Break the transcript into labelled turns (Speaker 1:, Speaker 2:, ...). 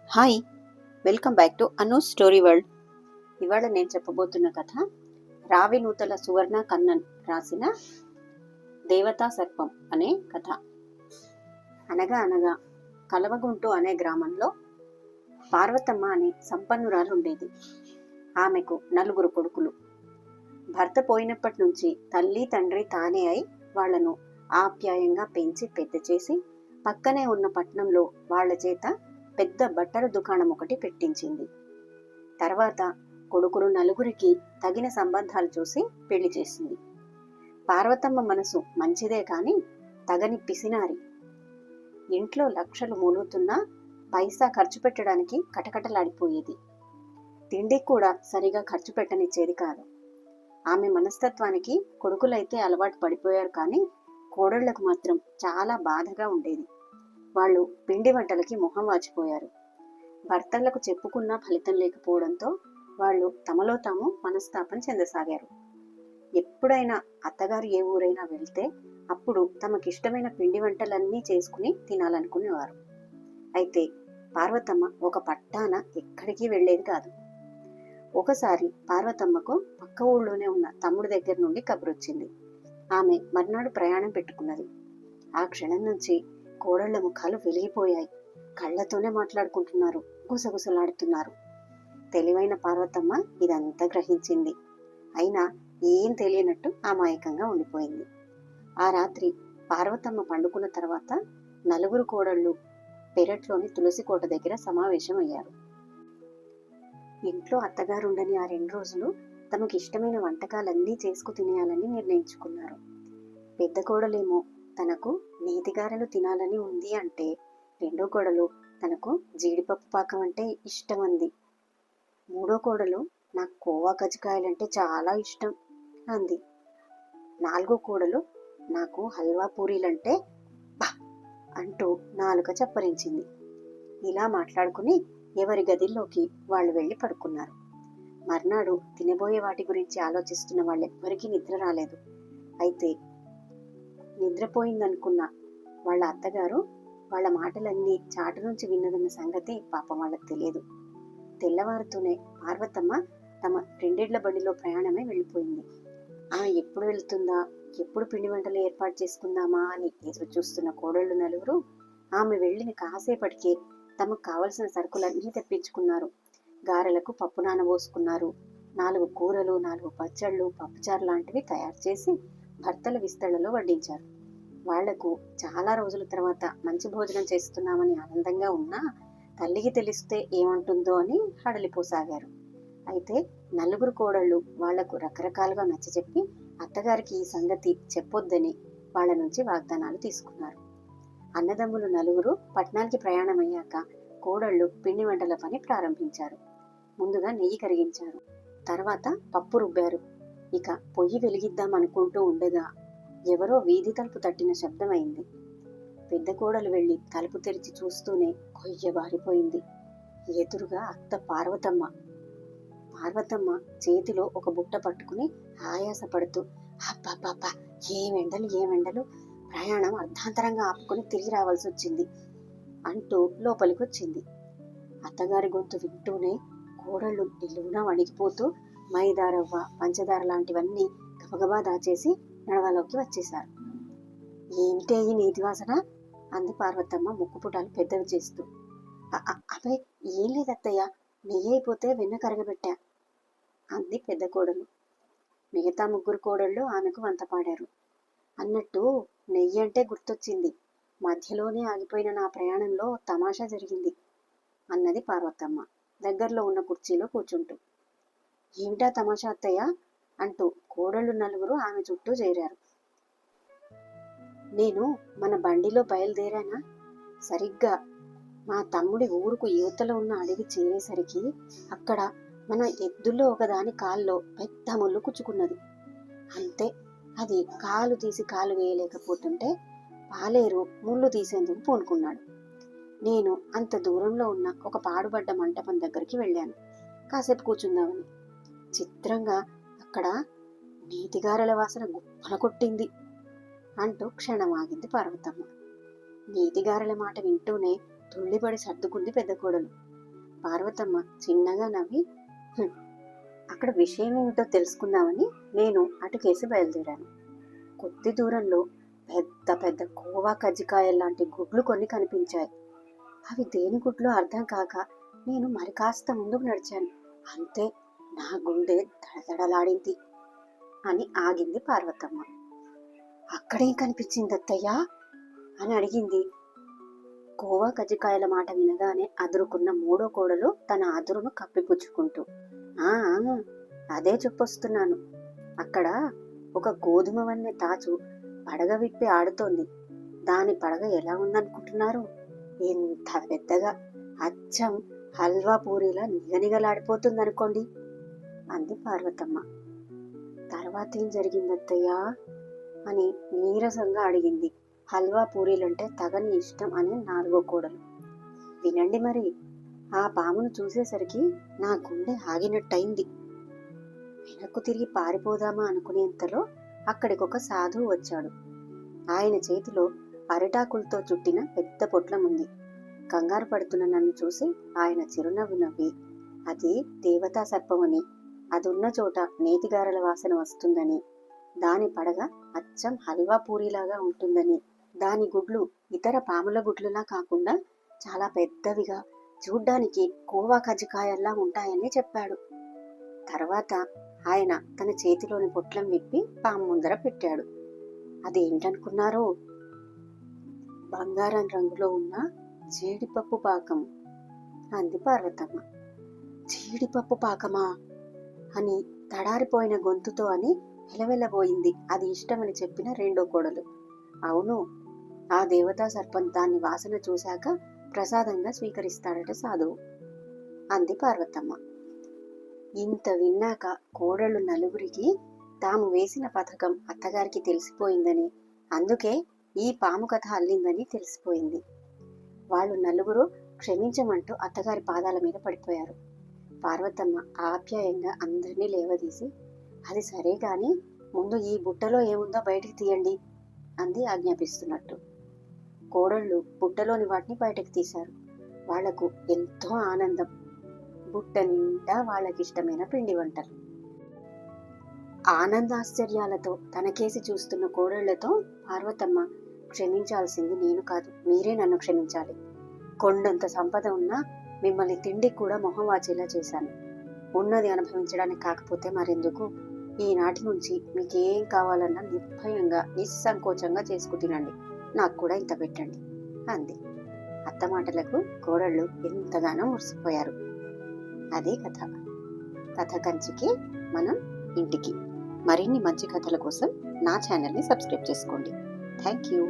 Speaker 1: Hi, welcome back to Anu story world. ఇవాళ నేను చెప్పబోతున్న కథ రావి నూతల సువర్ణ కన్నన్ రాసిన దేవతా సర్పం అనే కథ. అనగా అనగా కలవగుంటు అనే గ్రామంలో పార్వతమ్మ అనే సంపన్నురాలు ఉండేది. ఆమెకు 4 కొడుకులు. భర్త పోయినప్పటి నుంచి తల్లి తండ్రి తానే అయి వాళ్లను ఆప్యాయంగా పెంచి పెద్ద చేసి పక్కనే ఉన్న పట్నంలో వాళ్ల చేత పెద్ద బట్టల దుకాణం ఒకటి పెట్టించింది. తర్వాత కొడుకులు 4 తగిన సంబంధాలు చూసి పెళ్లి చేసింది. పార్వతమ్మ మనసు మంచిదే కాని తగని పిసినారి. ఇంట్లో లక్షలు మూలుగుతున్నా పైసా ఖర్చు పెట్టడానికి కటకటలాడిపోయేది. తిండి కూడా సరిగా ఖర్చు పెట్టనిచ్చేది కాదు. ఆమె మనస్తత్వానికి కొడుకులైతే అలవాటు పడిపోయారు కానీ కోడళ్లకు మాత్రం చాలా బాధగా ఉండేది. వాళ్ళు పిండి వంటలకి మొహం వాచిపోయారు. భర్తలకు చెప్పుకున్నా ఫలితం లేకపోవడంతో వాళ్ళు తమలో తాము మనస్తాపం చెందసాగారు. ఎప్పుడైనా అత్తగారు ఏ ఊరైనా వెళ్తే అప్పుడు తమకిష్టమైన పిండి వంటలన్నీ చేసుకుని తినాలనుకునేవారు. అయితే పార్వతమ్మ ఒక పట్టాన ఎక్కడికి వెళ్లేది కాదు. ఒకసారి పార్వతమ్మకు పక్క ఊళ్ళోనే ఉన్న తమ్ముడి దగ్గర నుండి కబురొచ్చింది. ఆమె మర్నాడు ప్రయాణం పెట్టుకున్నది. ఆ క్షణం నుంచి కోడళ్ల ముఖాలు వెలిగిపోయాయి. కళ్లతోనే మాట్లాడుకుంటున్నారు, గుసగుసలాడుతున్నారు. తెలివైన పార్వతమ్మ ఇదంతా గ్రహించింది. అయినా ఏం తెలియనట్టు అమాయకంగా ఉండిపోయింది. ఆ రాత్రి పార్వతమ్మ పండుకున్న తర్వాత 4 కోడళ్లు పెరట్లోని తులసి కోట దగ్గర సమావేశమయ్యారు. ఇంట్లో అత్తగారుండని ఆ 2 రోజులు తమకిష్టమైన వంటకాలన్నీ చేసుకు తినేయాలని నిర్ణయించుకున్నారు. పెద్ద కోడలేమో తనకు నేతిగారెలు తినాలని ఉంది అంటే, రెండో కోడలు తనకు జీడిపప్పు పాకం అంటే ఇష్టం అంది. మూడో కోడలు నాకు కోవా కజ్జికాయలంటే చాలా ఇష్టం అంది. 4 కోడలు నాకు హల్వా పూరీలంటే బా అంటూ నాలుక చప్పరించింది. ఇలా మాట్లాడుకుని ఎవరి గదిల్లోకి వాళ్ళు వెళ్లి పడుకున్నారు. మర్నాడు తినబోయే వాటి గురించి ఆలోచిస్తున్న వాళ్ళెవ్వరికీ నిద్ర రాలేదు. అయితే నిద్రపోయిందనుకున్న వాళ్ళ అత్తగారు వాళ్ళ మాటలన్నీ చాటు నుంచి విన్నదన్న సంగతి పాపం వాళ్ళకి తెలియదు. తెల్లవారుతూనే పార్వతమ్మ తమ 2 బండిలో ప్రయాణమే వెళ్ళిపోయింది. ఆమె ఎప్పుడు వెళ్తుందా, ఎప్పుడు పిండి వంటలు ఏర్పాటు చేసుకుందామా అని ఎదురు చూస్తున్న కోడళ్లు 4 ఆమె వెళ్ళిన కాసేపటికే తమకు కావలసిన సరుకులన్నీ తెప్పించుకున్నారు. గారెలకు పప్పు నానబోసుకున్నారు. 4 కూరలు, 4 పచ్చళ్ళు, పప్పుచారు లాంటివి తయారు చేసి భర్తల విస్తళ్లలో వడ్డించారు. వాళ్లకు చాలా రోజుల తర్వాత మంచి భోజనం చేస్తున్నామని ఆనందంగా ఉన్నా తల్లికి తెలిస్తే ఏమంటుందో అని హడలిపోసాగారు. అయితే 4 కోడళ్లు వాళ్లకు రకరకాలుగా నచ్చజెప్పి అత్తగారికి ఈ సంగతి చెప్పొద్దని వాళ్ల నుంచి వాగ్దానాలు తీసుకున్నారు. అన్నదమ్ములు 4 పట్నానికి ప్రయాణమయ్యాక కోడళ్లు పిండి వంటల పని ప్రారంభించారు. ముందుగా నెయ్యి కరిగించారు. తర్వాత పప్పు రుబ్బారు. ఇక పొయ్యి వెలిగిద్దాం అనుకుంటూ ఉండగా ఎవరో వీధి తలుపు తట్టిన శబ్దమైంది. పెద్ద కోడలు వెళ్లి తలుపు తెరిచి చూస్తూనే కొయ్య బారిపోయింది. ఎదురుగా అత్త పార్వతమ్మ. పార్వతమ్మ చేతిలో ఒక బుట్ట పట్టుకుని ఆయాసపడుతూ, అబ్బబ్బబ్బా, ఏమెండలు, ప్రయాణం అర్ధాంతరంగా ఆపుకుని తిరిగి రావాల్సి వచ్చింది అంటూ లోపలికొచ్చింది. అత్తగారి గొంతు వింటూనే కోడళ్లు నిలువునా వణికిపోతూ మైదారవ్వ, పంచదార లాంటివన్నీ గబగబా దాచేసి నడవలోకి వచ్చేశారు. ఏమిటే ఈ నీతి వాసన అంది పార్వతమ్మ ముక్కుపుటాలు పెద్దవి చేస్తూ. అబ్బాయి, ఏం లేదత్తయ్య, నెయ్యి అయిపోతే వెన్న కరగబెట్టా అంది పెద్ద కోడలు. మిగతా 3 కోడళ్ళు ఆమెకు వంతపాడారు. అన్నట్టు నెయ్యి అంటే గుర్తొచ్చింది, మధ్యలోనే ఆగిపోయిన నా ప్రయాణంలో తమాషా జరిగింది అన్నది పార్వతమ్మ దగ్గరలో ఉన్న కుర్చీలో కూర్చుంటూ. ఏమిటా తమాషా అత్తయ్య అంటూ కోడళ్ళు 4 ఆమె చుట్టూ చేరారు. నేను మన బండిలో బయలుదేరానా, సరిగ్గా మా తమ్ముడి ఊరుకు యువతలో ఉన్న అడవి చేరేసరికి అక్కడ మన ఎద్దుల్లో ఒకదాని కాల్లో పెద్ద ముళ్ళు కుచ్చుకున్నది. అంతే, అది కాలు తీసి కాలు వేయలేకపోతుంటే పాలేరు ముళ్ళు తీసేందుకు పూనుకున్నాడు. నేను అంత దూరంలో ఉన్న ఒక పాడుబడ్డ మంటపం దగ్గరికి వెళ్ళాను కాసేపు కూర్చుందామని. చిత్రంగా అక్కడ నీతిగారెల వాసన గుప్పన కొట్టింది అంటూ క్షణం ఆగింది పార్వతమ్మ. నీతిగారెల మాట వింటూనే తుళ్ళిపడి సర్దుకుంది పెద్ద కోడలు. పార్వతమ్మ చిన్నగా నవ్వి అక్కడ విషయం ఏమిటో తెలుసుకుందామని నేను అటుకేసి బయలుదేరాను. కొద్ది దూరంలో పెద్ద పెద్ద కోవా కజ్జికాయల్లాంటి గుడ్లు కొన్ని కనిపించాయి. అవి దేని గుడ్లో అర్థం కాక నేను మరి కాస్త ముందుకు నడిచాను. అంతే, నా గుండె దడదడలాడింది. అని ఆగింది పార్వతమ్మ. అక్కడేం కనిపించింది అత్తయ్యా అని అడిగింది. కోవా కజ్జికాయల మాట వినగానే అదురుకున్న మూడో కోడలు తన అదురును కప్పిపుచ్చుకుంటూ, ఆ అదే చెప్పొస్తున్నాను. అక్కడ ఒక గోధుమ వన్నె తాచు పడగ విప్పి ఆడుతోంది. దాని పడగ ఎలా ఉందనుకుంటున్నారు? ఎంత పెద్దగా, అచ్చం హల్వా పూరీలా నిగనిగలాడిపోతుందనుకోండి అంది పార్వతమ్మ. తర్వాత ఏం జరిగిందత్తయ్యా అని నీరసంగా అడిగింది. హల్వా పూరీలంటే తగని ఇష్టం అని నాలుగో కోడలు. వినండి మరి. ఆ పామును చూసేసరికి నా గుండె ఆగినట్టయింది. వెనక్కు తిరిగి పారిపోదామా అనుకునేంతలో అక్కడికొక సాధువు వచ్చాడు. ఆయన చేతిలో అరిటాకులతో చుట్టిన పెద్ద పొట్లం ఉంది. కంగారు పడుతున్న నన్ను చూసి ఆయన చిరునవ్వు నవ్వి, అది దేవతా సర్పమని, అదున్న చోట నేతిగారల వాసన వస్తుందని, దాని పడగ అచ్చం హల్వా పూరీలాగా ఉంటుందని, దాని గుడ్లు ఇతర పాముల గుడ్లులా కాకుండా చాలా పెద్దవిగా, చూడ్డానికి కోవా కజ్జికాయల్లా ఉంటాయని చెప్పాడు. తర్వాత ఆయన తన చేతిలోని పొట్లం విప్పి పాము ముందర పెట్టాడు. అదేంటనుకున్నారో? బంగారం రంగులో ఉన్న జీడిపప్పు పాకం అంది పార్వతమ్మ. జీడిపప్పు పాకమా అని తడారిపోయిన గొంతుతో అని వెలవెలబోయింది అది ఇష్టమని చెప్పిన రెండో కోడలు. అవును, ఆ దేవతా సర్పం దాన్ని వాసన చూశాక ప్రసాదంగా స్వీకరిస్తాడట సాధువు అంది పార్వతమ్మ. ఇంత విన్నాక కోడళ్ళు నలుగురికి తాము వేసిన పథకం అత్తగారికి తెలిసిపోయిందని, అందుకే ఈ పాము కథ అల్లిందని తెలిసిపోయింది. వాళ్ళు నలుగురు క్షమించమంటూ అత్తగారి పాదాల మీద పడిపోయారు. పార్వతమ్మ ఆప్యాయంగా అందరినీ లేవదీసి, అది సరే గాని ముందు ఈ బుట్టలో ఏముందో బయటికి తీయండి అంది ఆజ్ఞాపిస్తున్నట్టు. కోడళ్ళు బుట్టలోని వాటిని బయటకు తీశారు. వాళ్లకు ఎంతో ఆనందం. బుట్ట నిండా వాళ్ళకిష్టమైన పిండి వంటలు. ఆనందాశ్చర్యాలతో తనకేసి చూస్తున్న కోడళ్లతో పార్వతమ్మ, క్షమించాల్సింది నేను కాదు, మీరే నన్ను క్షమించాలి. కొండంత సంపద ఉన్నా మిమ్మల్ని తిండికి కూడా మొహం వాచేలా చేశాను. ఉన్నది అనుభవించడానికి కాకపోతే మరెందుకు? ఈనాటి నుంచి మీకేం కావాలన్నా నిర్భయంగా నిస్సంకోచంగా చేసుకు తినండి. నాకు కూడా ఇంత పెట్టండి అంది. అత్త మాటలకు కోడళ్ళు ఎంతగానో మురిసిపోయారు. అదే కథ. కథ కంచికి మనం ఇంటికి. మరిన్ని మంచి కథల కోసం నా ఛానల్ని సబ్స్క్రైబ్ చేసుకోండి. Thank you.